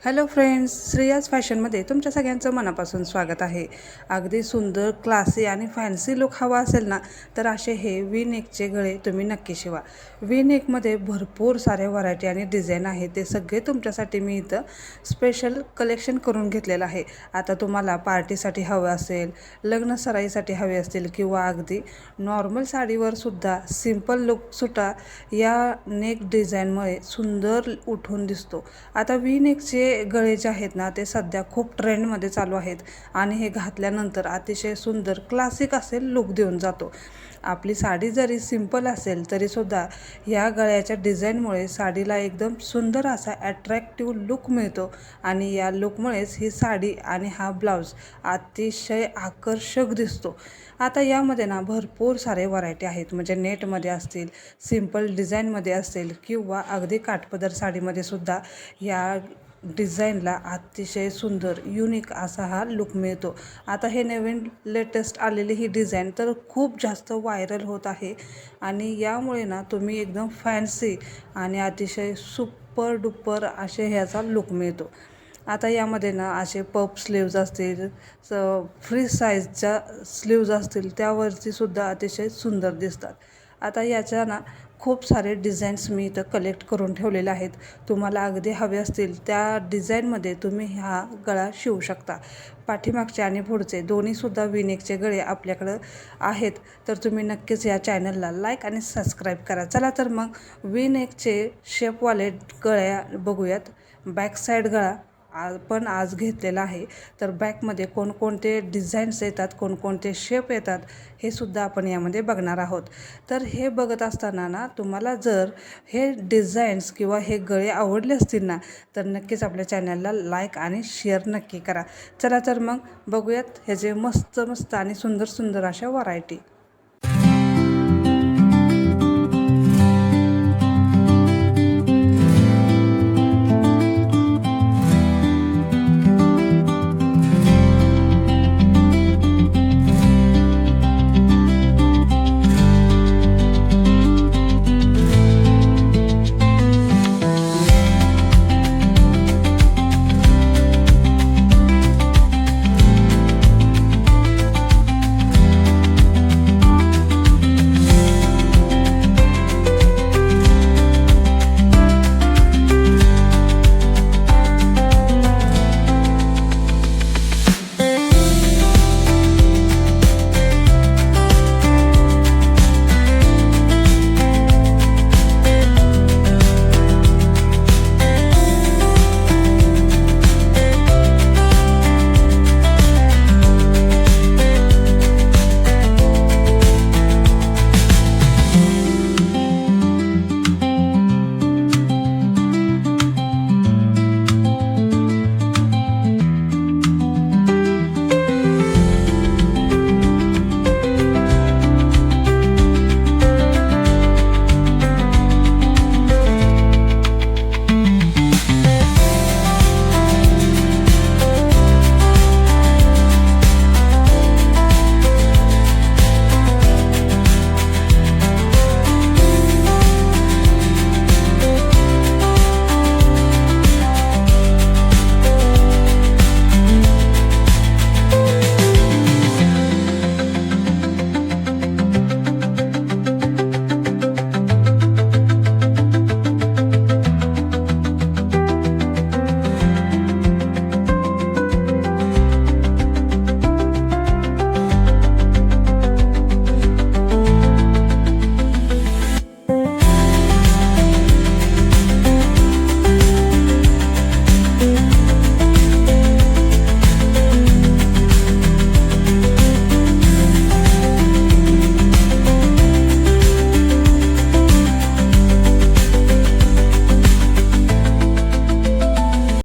Hello friends, Shreya's फॅशनमध्ये तुमच्या सगळ्यांचं मनापासून स्वागत आहे. अगदी सुंदर, क्लासी आणि फॅन्सी लुक हवा असेल ना, तर असे हे वी नेकचे गळे तुम्ही नक्की शिवा. वी नेकमध्ये भरपूर सारे व्हरायटी आणि डिझाईन आहे. ते सगळे तुमच्यासाठी मी इथं स्पेशल कलेक्शन करून घेतलेलं आहे. आता तुम्हाला पार्टीसाठी हवं असेल, लग्न सराईसाठी हवे असतील किंवा अगदी नॉर्मल साडीवर सुद्धा सिंपल लुकसुद्धा या नेक डिझाईनमुळे सुंदर उठून दिसतो. आता वी नेकचे गळे जे आहेत ना, ते सध्या खूप ट्रेंडमध्ये चालू आहेत आणि हे घातल्यानंतर अतिशय सुंदर क्लासिक असेल लुक देऊन जातो. आपली साडी जरी सिंपल असेल तरीसुद्धा या गळ्याच्या डिझाईनमुळे साडीला एकदम सुंदर असा ॲट्रॅक्टिव्ह लुक मिळतो आणि या लुकमुळेच ही साडी आणि हा ब्लाऊज अतिशय आकर्षक दिसतो. आता यामध्ये ना भरपूर सारे व्हरायटी आहेत, म्हणजे नेटमध्ये असतील, सिंपल डिझाईनमध्ये असेल किंवा अगदी काठपदर साडीमध्ये सुद्धा या डिझाईनला अतिशय सुंदर युनिक असा हा लुक मिळतो. आता हे नवीन लेटेस्ट आलेली ही डिझाईन तर खूप जास्त व्हायरल होत आहे आणि यामुळे ना तुम्ही एकदम फॅन्सी आणि अतिशय सुपर डुपर असे ह्याचा लुक मिळतो. आता यामध्ये ना असे पफ स्लीव्ज असतील, फ्री साईजच्या स्लीव्ज असतील, त्यावरती सुद्धा अतिशय सुंदर दिसतात. आता याच्या ना खूप सारे डिझाईन्स मी इथं कलेक्ट करून ठेवलेले आहेत. तुम्हाला अगदी हवे असतील त्या डिझाईनमध्ये तुम्ही हा गळा शिवू शकता. पाठीमागचे आणि पुढचे दोन्हीसुद्धा वी नेकचे गळे आपल्याकडं आहेत, तर तुम्ही नक्कीच या चॅनलला लाईक आणि सबस्क्राईब करा. चला तर मग वी नेकचे शेपवाले गळ्या बघूयात. बॅक साईड गळा पण आज घेतलेला आहे, तर बॅकमध्ये कोणकोणते डिझाईन्स येतात, कोणकोणते शेप येतात हे सुद्धा आपण यामध्ये बघणार आहोत. तर हे बघत असताना ना तुम्हाला जर हे डिझाईन्स किंवा हे गळे आवडले असतील ना, तर नक्कीच आपल्या चॅनलला लाईक आणि शेअर नक्की करा. चला तर मग बघूयात ह्याचे मस्त मस्त आणि सुंदर सुंदर अशा व्हरायटी.